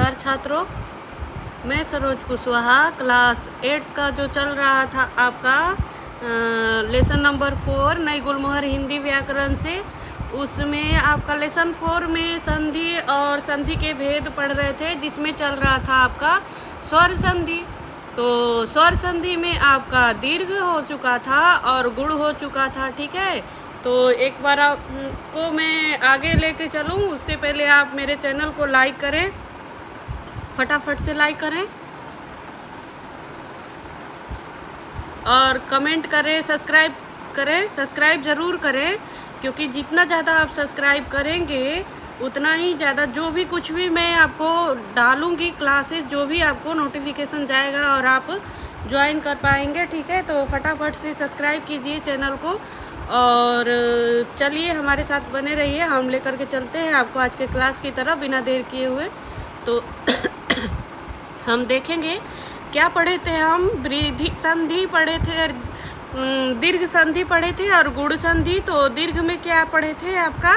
नमस्कार छात्रों, मैं सरोज कुशवाहा क्लास 8 का जो चल रहा था आपका लेसन नंबर 4 नई गुलमोहर हिंदी व्याकरण से, उसमें आपका लेसन 4 में संधि और संधि के भेद पढ़ रहे थे, जिसमें चल रहा था आपका स्वर संधि। तो स्वर संधि में आपका दीर्घ हो चुका था और गुण हो चुका था। ठीक है, तो एक बार आपको मैं आगे लेके चलूँ उससे पहले आप मेरे चैनल को लाइक करें, फटाफट से लाइक करें और कमेंट करें, सब्सक्राइब ज़रूर करें, क्योंकि जितना ज़्यादा आप सब्सक्राइब करेंगे उतना ही ज़्यादा जो भी कुछ भी मैं आपको डालूँगी क्लासेस, जो भी आपको नोटिफिकेशन जाएगा और आप ज्वाइन कर पाएंगे। ठीक है, तो फटाफट से सब्सक्राइब कीजिए चैनल को और चलिए हमारे साथ बने रहिए। हम लेकर के चलते हैं आपको आज के क्लास की तरफ बिना देर किए हुए। तो हम देखेंगे क्या पढ़े थे हम, वृद्धि संधि पढ़े थे, दीर्घ संधि पढ़े थे और गुण संधि। तो दीर्घ में क्या पढ़े थे आपका,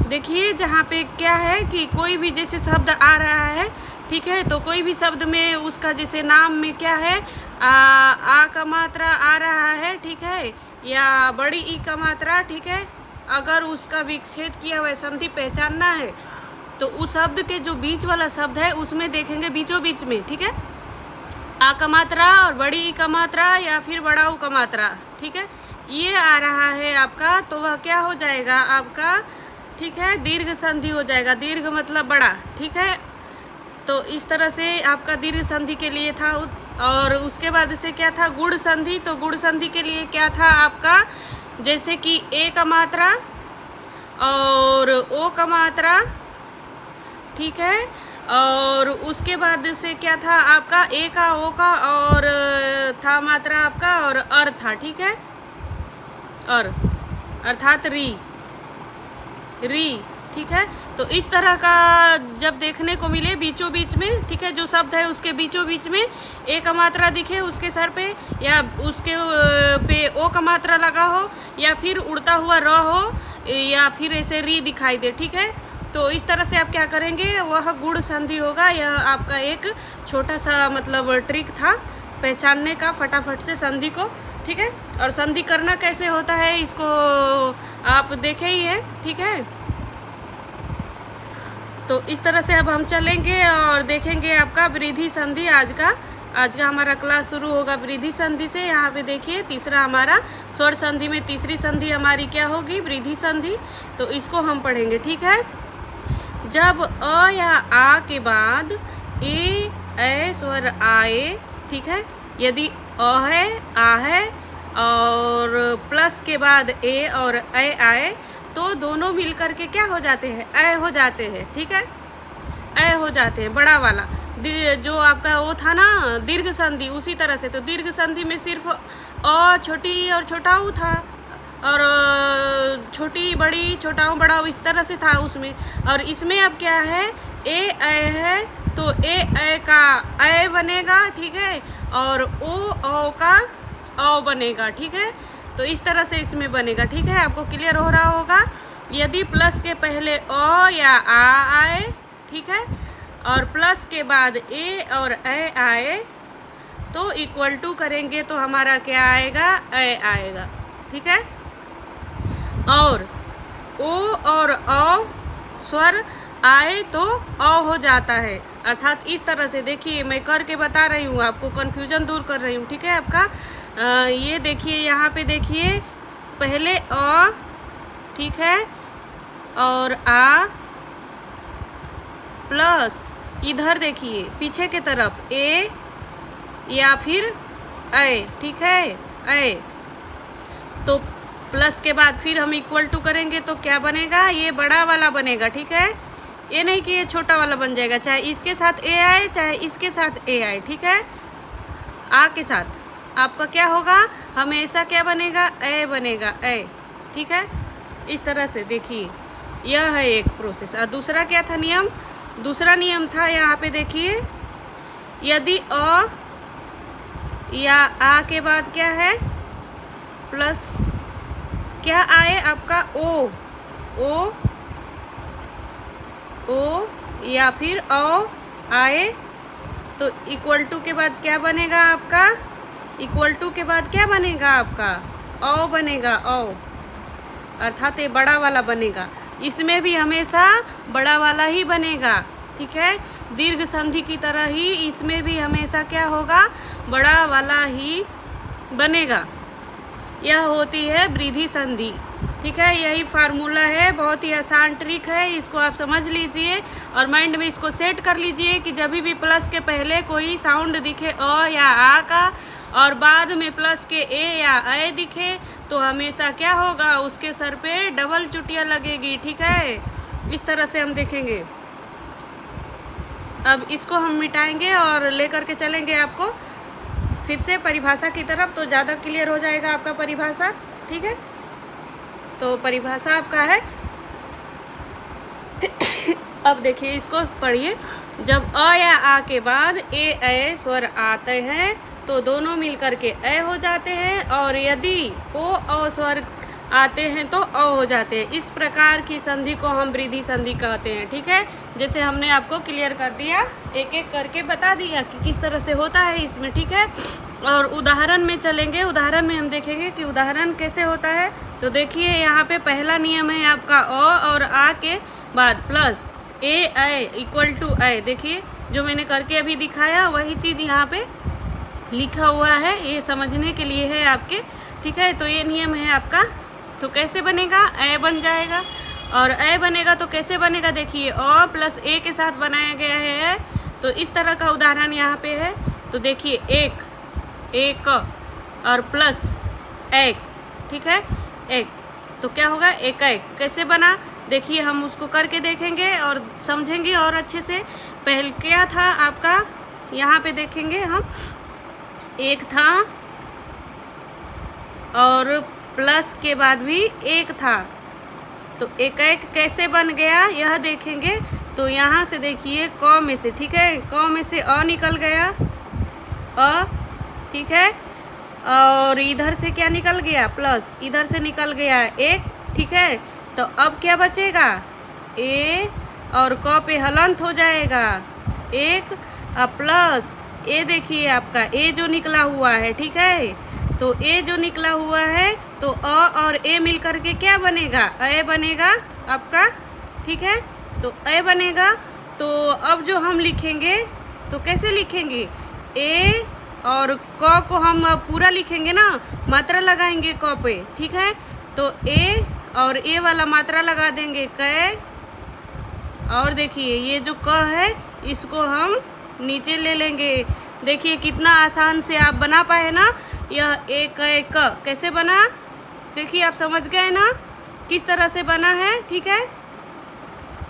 देखिए जहाँ पे क्या है कि कोई भी जैसे शब्द आ रहा है, ठीक है, तो कोई भी शब्द में उसका जैसे नाम में क्या है आ का मात्रा आ रहा है, ठीक है, या बड़ी ई का मात्रा, ठीक है, अगर उसका विच्छेद किया हुआ संधि पहचानना है तो उस शब्द के जो बीच वाला शब्द है उसमें देखेंगे बीचों बीच में, ठीक है, आ का मात्रा और बड़ी ई का मात्रा या फिर बड़ा ऊ का मात्रा, ठीक है, ये आ रहा है आपका, तो वह क्या हो जाएगा आपका, ठीक है, दीर्घ संधि हो जाएगा। दीर्घ मतलब बड़ा, ठीक है, तो इस तरह से आपका दीर्घ संधि के लिए था। और उसके बाद से क्या था, गुण संधि। तो गुण संधि के लिए क्या था आपका, जैसे कि ए का मात्रा और ओ का मात्रा, ठीक है, और उसके बाद से क्या था आपका ए का ओ का और था मात्रा आपका और अर था, ठीक है, और अर्थात री, ठीक है। तो इस तरह का जब देखने को मिले बीचों बीच में, ठीक है, जो शब्द है उसके बीचों बीच में ए का मात्रा दिखे उसके सर पे, या उसके पे ओ का मात्रा लगा हो, या फिर उड़ता हुआ र हो, या फिर ऐसे री दिखाई दे, ठीक है, तो इस तरह से आप क्या करेंगे, वह गुण संधि होगा। यह आपका एक छोटा सा मतलब ट्रिक था पहचानने का फटाफट से संधि को, ठीक है। और संधि करना कैसे होता है इसको आप देखे ही है, ठीक है। तो इस तरह से अब हम चलेंगे और देखेंगे आपका वृद्धि संधि। आज का हमारा क्लास शुरू होगा वृद्धि संधि से। यहाँ पे देखिए तीसरा हमारा स्वर संधि में तीसरी संधि हमारी क्या होगी, वृद्धि संधि। तो इसको हम पढ़ेंगे, ठीक है। जब अ या आ के बाद ए स्वर आए, ठीक है, यदि अ है, आ है और प्लस के बाद ए और ए आए तो दोनों मिलकर के क्या हो जाते हैं, ए हो जाते हैं, ठीक है, ए हो जाते हैं, बड़ा वाला जो आपका वो था ना दीर्घ संधि, उसी तरह से। तो दीर्घ संधि में सिर्फ अ छोटी और छोटा ऊ था, और छोटी बड़ी छोटा ऊ बड़ा ऊ इस तरह से था उसमें। और इसमें अब क्या है, ए है तो ए का ए बनेगा, ठीक है, और ओ का औ बनेगा, ठीक है। तो इस तरह से इसमें बनेगा, ठीक है, आपको क्लियर हो रहा होगा। यदि प्लस के पहले ओ या आ आए, ठीक है, और प्लस के बाद ए और ए आए तो इक्वल टू करेंगे तो हमारा क्या आएगा, ए आएगा, ठीक है। और ओ और औ स्वर आए तो औ हो जाता है, अर्थात इस तरह से देखिए मैं करके बता रही हूँ, आपको कन्फ्यूजन दूर कर रही हूँ, ठीक है। आपका ये देखिए यहाँ पे देखिए पहले अ, ठीक है, और आ प्लस इधर देखिए पीछे के तरफ ए या फिर ए, ठीक है, ए, तो प्लस के बाद फिर हम इक्वल टू करेंगे तो क्या बनेगा, ये बड़ा वाला बनेगा, ठीक है, ये नहीं कि ये छोटा वाला बन जाएगा, चाहे इसके साथ ए आए चाहे इसके साथ ए आए, ठीक है। आ के साथ आपका क्या होगा, हमेशा क्या बनेगा, ए बनेगा, ए, ठीक है। इस तरह से देखिए यह है एक प्रोसेस। और दूसरा क्या था नियम, दूसरा नियम था यहाँ पे देखिए, यदि अ या आ के बाद क्या है प्लस क्या आए आपका ओ या फिर औ आए तो इक्वल टू के बाद क्या बनेगा आपका, इक्वल टू के बाद क्या बनेगा आपका, औ बनेगा, औ अर्थात ये बड़ा वाला बनेगा। इसमें भी हमेशा बड़ा वाला ही बनेगा, ठीक है। दीर्घ संधि की तरह ही इसमें भी हमेशा क्या होगा, बड़ा वाला ही बनेगा। यह होती है वृद्धि संधि, ठीक है। यही फार्मूला है, बहुत ही आसान ट्रिक है, इसको आप समझ लीजिए और माइंड में इसको सेट कर लीजिए कि जब भी प्लस के पहले कोई साउंड दिखे अ या आ का और बाद में प्लस के ए या ए दिखे तो हमेशा क्या होगा, उसके सर पे डबल चुटिया लगेगी, ठीक है। इस तरह से हम देखेंगे। अब इसको हम मिटाएंगे और लेकर के चलेंगे आपको फिर से परिभाषा की तरफ, तो ज़्यादा क्लियर हो जाएगा आपका परिभाषा, ठीक है। तो परिभाषा आपका है अब देखिए इसको पढ़िए। जब अ या आ के बाद ए स्वर आते हैं तो दोनों मिलकर के ए हो जाते हैं, और यदि ओ अ स्वर आते हैं तो अ हो जाते हैं। इस प्रकार की संधि को हम वृद्धि संधि कहते हैं, ठीक है। जैसे हमने आपको क्लियर कर दिया, एक एक करके बता दिया कि किस तरह से होता है इसमें, ठीक है। और उदाहरण में चलेंगे, उदाहरण में हम देखेंगे कि उदाहरण कैसे होता है। तो देखिए यहाँ पे पहला नियम है आपका अ और आ के बाद प्लस ए इक्वल टू ए। देखिए जो मैंने करके अभी दिखाया वही चीज़ यहाँ पे लिखा हुआ है, ये समझने के लिए है आपके, ठीक है। तो ये नियम है आपका। तो कैसे बनेगा, ए बन जाएगा, और ए बनेगा तो कैसे बनेगा, देखिए अ प्लस ए के साथ बनाया गया है। तो इस तरह का उदाहरण यहाँ पे है। तो देखिए एक और प्लस एक, ठीक है, एक, तो क्या होगा, एक कैसे बना, देखिए हम उसको करके देखेंगे और समझेंगे और अच्छे से। पहले क्या था आपका, यहाँ पे देखेंगे हम, एक था और प्लस के बाद भी एक था, तो एक कैसे बन गया यह देखेंगे। तो यहाँ से देखिए क में से, ठीक है, क में से अ निकल गया, अ, ठीक है, और इधर से क्या निकल गया, प्लस, इधर से निकल गया एक, ठीक है। तो अब क्या बचेगा, ए और क पे हलंत हो जाएगा, एक प्लस ए। देखिए आपका ए जो निकला हुआ है, ठीक है, तो ए जो निकला हुआ है तो अ और ए मिल करके क्या बनेगा, ए बनेगा आपका, ठीक है। तो ए बनेगा। तो अब जो हम लिखेंगे तो कैसे लिखेंगे, ए और क को हम पूरा लिखेंगे ना, मात्रा लगाएंगे क पे, ठीक है। तो ए और ए वाला मात्रा लगा देंगे क, और देखिए ये जो क है इसको हम नीचे ले लेंगे। देखिए कितना आसान से आप बना पाए ना, यह एक क कैसे बना, देखिए आप समझ गए ना किस तरह से बना है, ठीक है।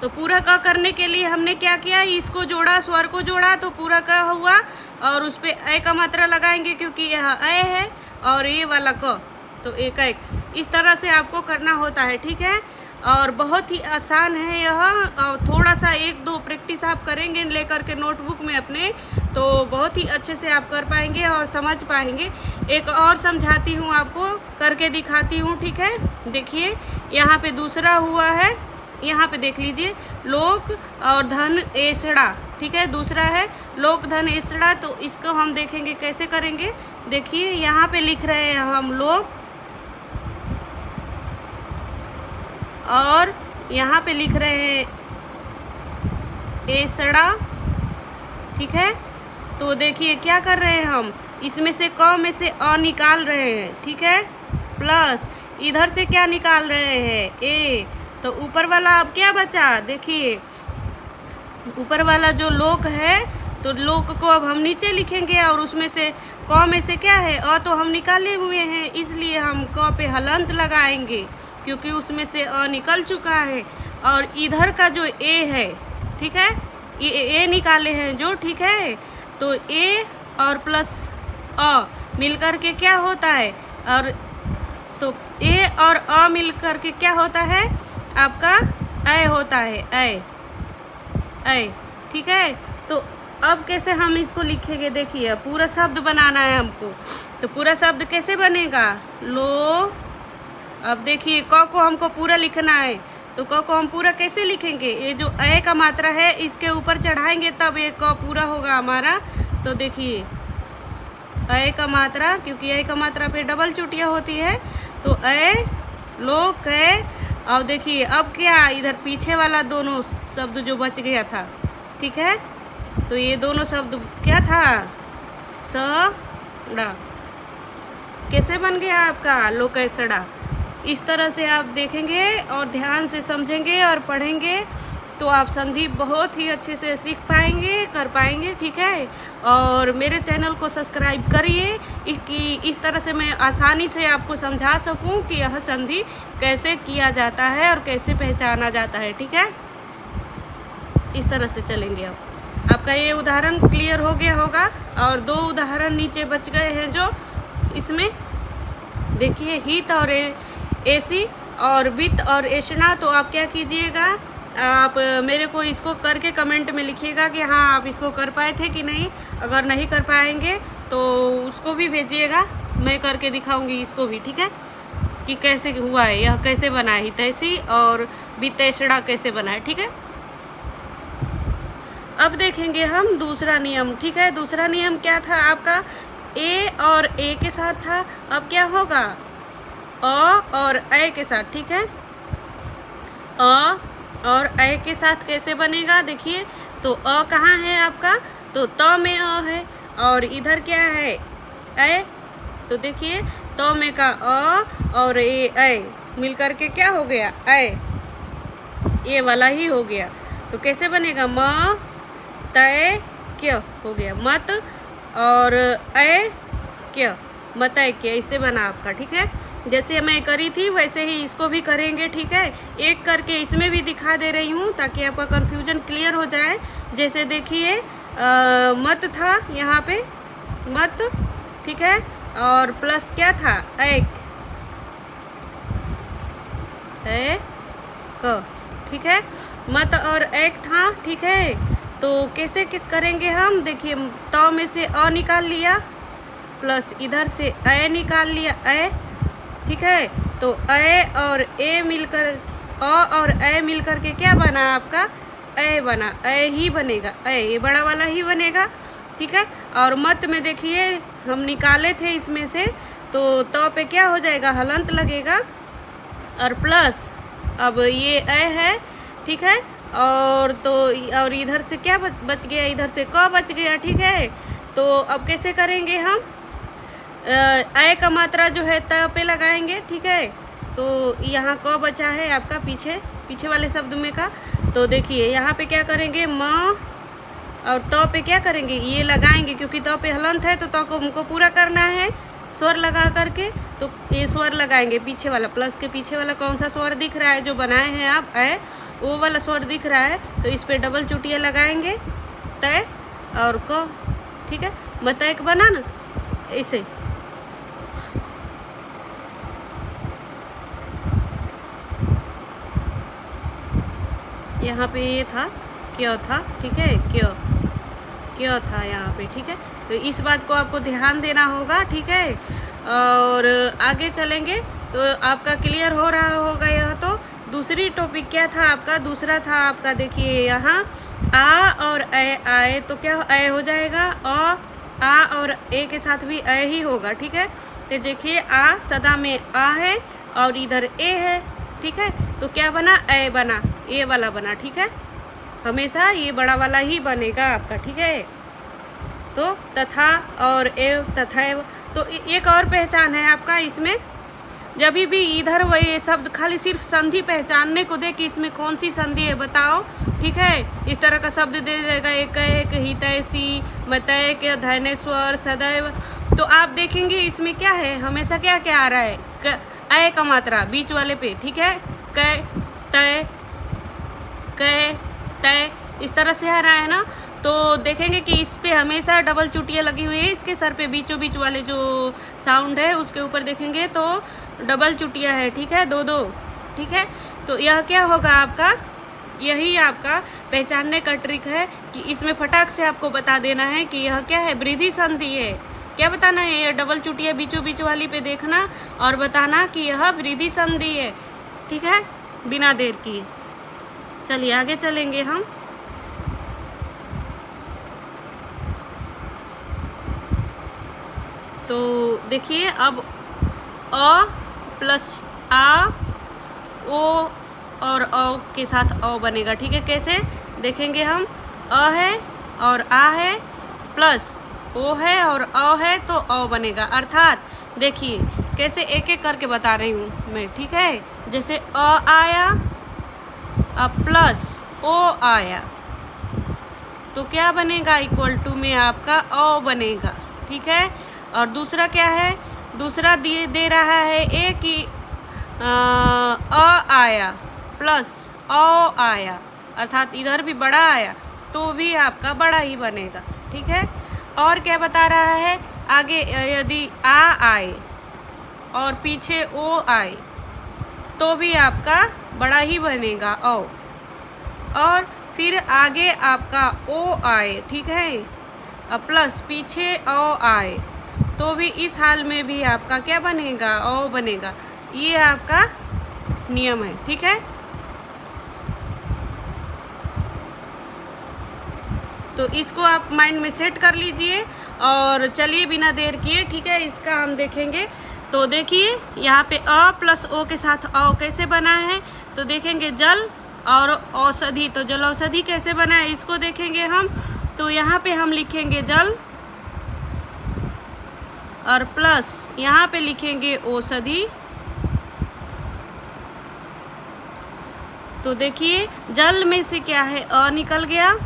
तो पूरा क करने के लिए हमने क्या किया, इसको जोड़ा, स्वर को जोड़ा तो पूरा क हुआ, और उस पर ए का मात्रा लगाएंगे क्योंकि यह ए है और ये वाला क, तो एक इस तरह से आपको करना होता है, ठीक है। और बहुत ही आसान है यह, और थोड़ा सा एक दो प्रैक्टिस आप करेंगे लेकर के नोटबुक में अपने, तो बहुत ही अच्छे से आप कर पाएंगे और समझ पाएंगे। एक और समझाती हूँ आपको, करके दिखाती हूँ, ठीक है। देखिए यहाँ पे दूसरा हुआ है, यहाँ पे देख लीजिए, लोक और धन एसड़ा, ठीक है, दूसरा है लोक धन एसड़ा। तो इसको हम देखेंगे कैसे करेंगे। देखिए यहाँ पे लिख रहे हैं हम लोक, और यहाँ पे लिख रहे हैं एसड़ा, ठीक है। तो देखिए क्या कर रहे हैं हम, इसमें से क में से अ निकाल रहे हैं, ठीक है, प्लस इधर से क्या निकाल रहे हैं, ए। तो ऊपर वाला अब क्या बचा, देखिए ऊपर वाला जो लोक है, तो लोक को अब हम नीचे लिखेंगे, और उसमें से क में से क्या है, अ तो हम निकाले हुए हैं, इसलिए हम क पे हलंत लगाएंगे क्योंकि उसमें से अ निकल चुका है। और इधर का जो ए है, ठीक है, ये ए निकाले हैं जो, ठीक है। तो ए और प्लस अ मिल कर के क्या होता है, और तो ए और अ मिल कर के क्या होता है आपका, ए होता है, ए, ठीक है। तो अब कैसे हम इसको लिखेंगे, देखिए पूरा शब्द बनाना है हमको। तो पूरा शब्द कैसे बनेगा, लो, अब देखिए क को हमको पूरा लिखना है, तो क को हम पूरा कैसे लिखेंगे? ये जो ए का मात्रा है इसके ऊपर चढ़ाएंगे तब ये क पूरा होगा हमारा। तो देखिए ए का मात्रा, क्योंकि ए का मात्रा पे डबल चोटियाँ होती है, तो ए लो कै। और देखिए अब क्या, इधर पीछे वाला दोनों शब्द जो बच गया था, ठीक है, तो ये दोनों शब्द क्या था? सड़ा। कैसे बन गया आपका लोकैसड़ा? इस तरह से आप देखेंगे और ध्यान से समझेंगे और पढ़ेंगे तो आप संधि बहुत ही अच्छे से सीख पाएंगे, कर पाएंगे, ठीक है। और मेरे चैनल को सब्सक्राइब करिए कि इस तरह से मैं आसानी से आपको समझा सकूं कि यह संधि कैसे किया जाता है और कैसे पहचाना जाता है, ठीक है। इस तरह से चलेंगे। अब आपका ये उदाहरण क्लियर हो गया होगा और दो उदाहरण नीचे बच गए हैं जो इसमें देखिए, हित और एसी और वित्त और एषणा। तो आप क्या कीजिएगा, आप मेरे को इसको करके कमेंट में लिखिएगा कि हाँ आप इसको कर पाए थे कि नहीं। अगर नहीं कर पाएंगे तो उसको भी भेजिएगा, मैं करके दिखाऊंगी इसको भी, ठीक है, कि कैसे हुआ है, यह कैसे बना है हितैषी और वित्तेषणा कैसे बना है, ठीक है। अब देखेंगे हम दूसरा नियम, ठीक है। दूसरा नियम क्या था आपका? ए और ए के साथ था। अब क्या होगा? अ और ए के साथ, ठीक है। अ और ए के साथ कैसे बनेगा? देखिए, तो अ कहाँ है आपका? तो त में अ है और इधर क्या है? ए। तो देखिए त में का अ और ए मिलकर के क्या हो गया? ए, ये वाला ही हो गया। तो कैसे बनेगा? म तय क्या हो गया? मत और ए क्या, मतय क्या, इससे बना आपका, ठीक है। जैसे मैं करी थी वैसे ही इसको भी करेंगे, ठीक है। एक करके इसमें भी दिखा दे रही हूँ ताकि आपका कंफ्यूजन क्लियर हो जाए। जैसे देखिए मत था यहाँ पे, मत, ठीक है, और प्लस क्या था? एक, ठीक है, मत और एक था, ठीक है। तो कैसे करेंगे हम? देखिए त में से अ निकाल लिया, प्लस इधर से ए निकाल लिया, ए, ठीक है। तो ए और ए मिलकर, अ और ए मिलकर के क्या बना आपका? ए बना, ए ही बनेगा, ए ये बड़ा वाला ही बनेगा, ठीक है। और मत में देखिए हम निकाले थे इसमें से, तो त पे क्या हो जाएगा? हलंत लगेगा और प्लस अब ये ए है, ठीक है। और तो और इधर से क्या बच गया? इधर से क बच गया, ठीक है। तो अब कैसे करेंगे हम? ए का मात्रा जो है त पे लगाएंगे, ठीक है। तो यहाँ क बचा है आपका पीछे वाले शब्द में का। तो देखिए यहाँ पे क्या करेंगे? म और त पे क्या करेंगे? ये लगाएंगे, क्योंकि त पे हलंत है तो त को हमको पूरा करना है स्वर लगा करके। तो ये स्वर लगाएंगे, पीछे वाला, प्लस के पीछे वाला कौन सा स्वर दिख रहा है जो बनाए हैं आप? ए, वो वाला स्वर दिख रहा है, तो इस पे डबल चुटिया लगाएंगे, तय और क, ठीक है। मतैक बना ना इसे, यहाँ पे ये था क्या था, ठीक है, क्या था यहाँ पे, ठीक है। तो इस बात को आपको ध्यान देना होगा, ठीक है। और आगे चलेंगे तो आपका क्लियर हो रहा होगा यह। तो दूसरी टॉपिक क्या था आपका? दूसरा था आपका, देखिए यहाँ आ और ए आए, तो क्या ए हो जाएगा? आ और ए के साथ भी ए ही होगा, ठीक है। तो देखिए आ सदा में आ है और इधर ए है, ठीक है। तो क्या बना? ए बना, ए वाला बना, ठीक है। हमेशा ये बड़ा वाला ही बनेगा आपका, ठीक है। तो तथा और एव, तथैव। तो एक और पहचान है आपका इसमें, जब भी इधर वही शब्द खाली सिर्फ संधि पहचानने को दे कि इसमें कौन सी संधि है बताओ, ठीक है। इस तरह का शब्द दे देगा, एक हितैषी, मतैक, धैर्यस्वर, सदैव। तो आप देखेंगे इसमें क्या है? हमेशा क्या क्या आ रहा है? ए का मात्रा बीच वाले पे, ठीक है। कै, तय, कै, तय, इस तरह से आ रहा है ना। तो देखेंगे कि इस पे हमेशा डबल चुटिया लगी हुई है, इसके सर पे बीचों बीच वाले जो साउंड है उसके ऊपर देखेंगे तो डबल चुटिया है, ठीक है, दो, ठीक है। तो यह क्या होगा आपका? यही आपका पहचानने का ट्रिक है कि इसमें फटाक से आपको बता देना है कि यह क्या है? वृद्धि संधि है। क्या बताना है? यह डबल चुटिया बीचों बीच वाली पे देखना और बताना कि यह वृद्धि संधि है, ठीक है। बिना देर किए। चलिए आगे चलेंगे हम। तो देखिए अब अ प्लस आ, ओ और अ के साथ अ बनेगा। ठीक है, कैसे देखेंगे हम? अ है और आ है प्लस ओ है और अ है तो अ बनेगा। अर्थात देखिए कैसे एक एक करके बता रही हूँ मैं। ठीक है, जैसे अ आया अब प्लस ओ आया तो क्या बनेगा? इक्वल टू में आपका अ बनेगा। ठीक है, और दूसरा क्या है? दूसरा दे रहा है ए कि अ आया प्लस ओ आया, अर्थात इधर भी बड़ा आया तो भी आपका बड़ा ही बनेगा। ठीक है, और क्या बता रहा है? आगे यदि आ आए और पीछे ओ आए तो भी आपका बड़ा ही बनेगा ओ, और फिर आगे आपका ओ आए, ठीक है, प्लस पीछे ओ आए तो भी इस हाल में भी आपका क्या बनेगा? ओ बनेगा। ये आपका नियम है। ठीक है, तो इसको आप माइंड में सेट कर लीजिए और चलिए बिना देर किए, ठीक है, इसका हम देखेंगे। तो देखिए यहाँ पे अ प्लस ओ के साथ अ कैसे बना है, तो देखेंगे जल और औषधि। तो जल औषधि कैसे बना है इसको देखेंगे हम। तो यहाँ पे हम लिखेंगे जल और प्लस यहाँ पे लिखेंगे औषधि। तो देखिए जल में से क्या है? अ निकल गया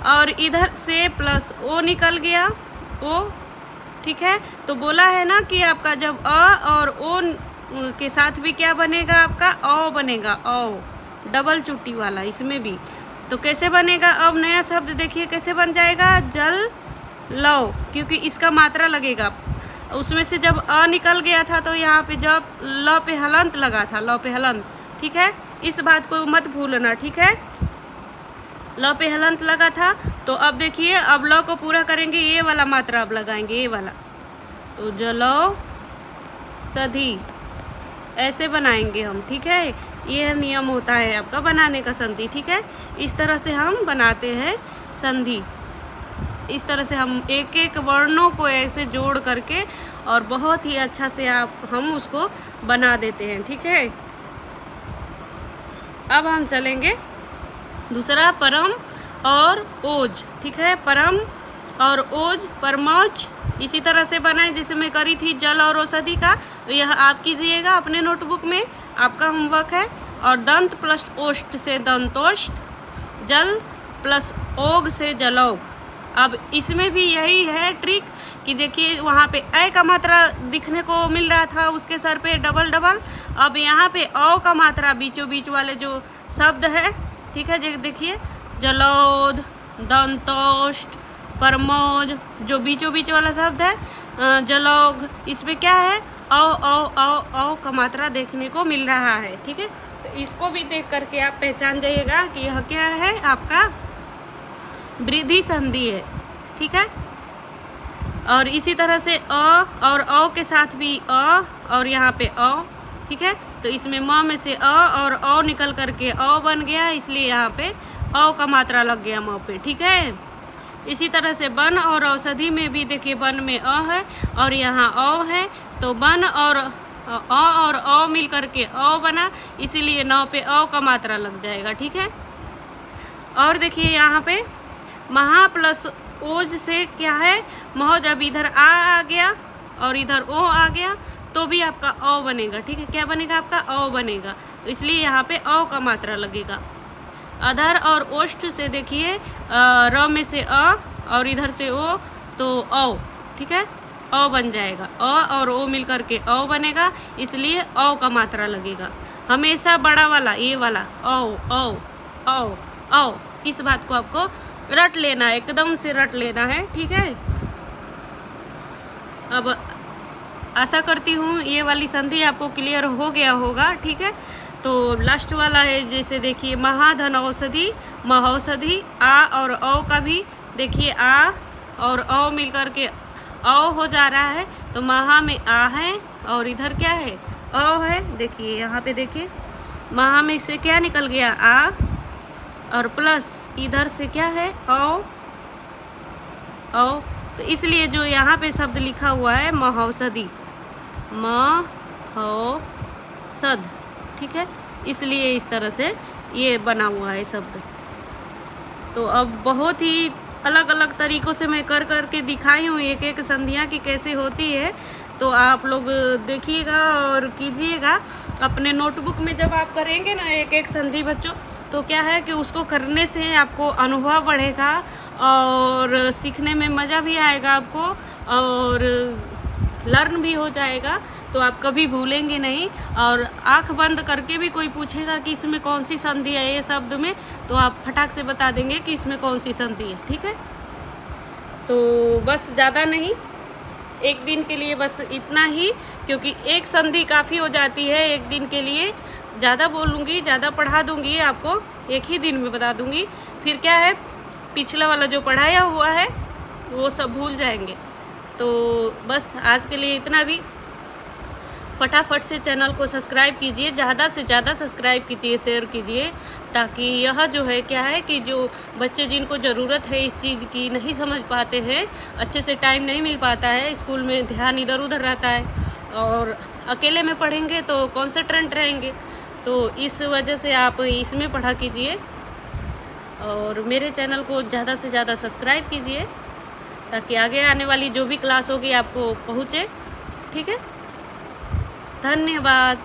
और इधर से प्लस ओ निकल गया ओ। ठीक है, तो बोला है ना कि आपका जब अ और ओ के साथ भी क्या बनेगा? आपका ओ बनेगा, ओ डबल चुट्टी वाला इसमें भी। तो कैसे बनेगा? अब नया शब्द देखिए कैसे बन जाएगा? जल लव, क्योंकि इसका मात्रा लगेगा। उसमें से जब अ निकल गया था तो यहाँ पे जब ल पे हलंत लगा था, ल पे हलंत। ठीक है, इस बात को मत भूलना। ठीक है, ल पे हलंत लगा था। तो अब देखिए अब ल को पूरा करेंगे, ये वाला मात्रा अब लगाएंगे, ये वाला। तो जलौ सधी ऐसे बनाएंगे हम। ठीक है, ये नियम होता है आपका बनाने का संधि। ठीक है, इस तरह से हम बनाते हैं संधि। इस तरह से हम एक एक वर्णों को ऐसे जोड़ करके और बहुत ही अच्छा से हम उसको बना देते हैं। ठीक है, अब हम चलेंगे दूसरा परम और ओज। ठीक है, परम और ओज, परमौज इसी तरह से बनाए जैसे मैं करी थी जल और औषधि का। तो यह आप कीजिएगा अपने नोटबुक में, आपका होमवर्क है। और दंत प्लस ओष्ठ से दंतोष्ठ, जल प्लस ओग से जलौग। अब इसमें भी यही है ट्रिक कि देखिए वहाँ पे ए का मात्रा दिखने को मिल रहा था उसके सर पे डबल डबल। अब यहाँ पे ओ का मात्रा बीचों बीच वाले जो शब्द है, ठीक है, देखिए जलौध, दंतोष्ठ, परमौज, जो बीचों बीच वाला शब्द है जलौग, इसमें क्या है? औ औ औ औ का मात्रा देखने को मिल रहा है। ठीक है, तो इसको भी देख करके आप पहचान जाइएगा कि यह क्या है? आपका वृद्धि संधि है। ठीक है, और इसी तरह से अ और औ के साथ भी अ और यहाँ पे अ। ठीक है, तो इसमें म में से अ और औ निकल करके अ बन गया, इसलिए यहाँ पे अ का मात्रा लग गया म पे। ठीक है, इसी तरह से वन और औषधि में भी देखिए वन में अ है और यहाँ अ है, तो वन और अ मिल करके अ बना, इसीलिए नौ पे अ का मात्रा लग जाएगा। ठीक है, और देखिए यहाँ पे महा प्लस ओज से क्या है? मौज। अब इधर आ गया और इधर ओ आ गया तो भी आपका अ बनेगा। ठीक है, क्या बनेगा? आपका अ बनेगा, तो इसलिए यहाँ पे अ का मात्रा लगेगा। अधर और ओष्ठ से देखिए र में से अ और इधर से ओ तो औ। ठीक है, अ बन जाएगा, अ और ओ मिल करके अ बनेगा, इसलिए अ का मात्रा लगेगा। हमेशा बड़ा वाला ये वाला औ औ औ औ, इस बात को आपको रट लेना है, एकदम से रट लेना है। ठीक है, अब आशा करती हूँ ये वाली संधि आपको क्लियर हो गया होगा। ठीक है, तो लास्ट वाला है जैसे देखिए महाधन औषधि, महौषधि, आ और औ का भी देखिए आ और औ मिल करके औ हो जा रहा है, तो महा में आ है और इधर क्या है? अ है। देखिए यहाँ पे देखिए महा में से क्या निकल गया? आ, और प्लस इधर से क्या है? औ। तो इसलिए जो यहाँ पे शब्द लिखा हुआ है महौषधि, महौषध, ठीक है, इसलिए इस तरह से ये बना हुआ है शब्द। तो अब बहुत ही अलग अलग तरीक़ों से मैं कर कर के दिखाई हूँ एक एक संधियाँ की कैसे होती है। तो आप लोग देखिएगा और कीजिएगा अपने नोटबुक में। जब आप करेंगे ना एक एक संधि बच्चों, तो क्या है कि उसको करने से आपको अनुभव बढ़ेगा और सीखने में मज़ा भी आएगा आपको और लर्न भी हो जाएगा। तो आप कभी भूलेंगे नहीं। और आंख बंद करके भी कोई पूछेगा कि इसमें कौन सी संधि है ये शब्द में, तो आप फटाक से बता देंगे कि इसमें कौन सी संधि है, ठीक है। तो बस ज़्यादा नहीं, एक दिन के लिए बस इतना ही, क्योंकि एक संधि काफ़ी हो जाती है एक दिन के लिए। ज़्यादा बोलूँगी, ज़्यादा पढ़ा दूँगी आपको, एक ही दिन में बता दूँगी, फिर क्या है पिछला वाला जो पढ़ाया हुआ है वो सब भूल जाएंगे। तो बस आज के लिए इतना भी। फटाफट से चैनल को सब्सक्राइब कीजिए, ज़्यादा से ज़्यादा सब्सक्राइब कीजिए, शेयर कीजिए, ताकि यह जो है क्या है कि जो बच्चे जिनको ज़रूरत है इस चीज़ की नहीं समझ पाते हैं, अच्छे से टाइम नहीं मिल पाता है, स्कूल में ध्यान इधर उधर रहता है और अकेले में पढ़ेंगे तो कॉन्सेंट्रेट रहेंगे। तो इस वजह से आप इसमें पढ़ा कीजिए और मेरे चैनल को ज़्यादा से ज़्यादा सब्सक्राइब कीजिए, ताकि आगे आने वाली जो भी क्लास होगी आपको पहुँचे, ठीक है। धन्यवाद।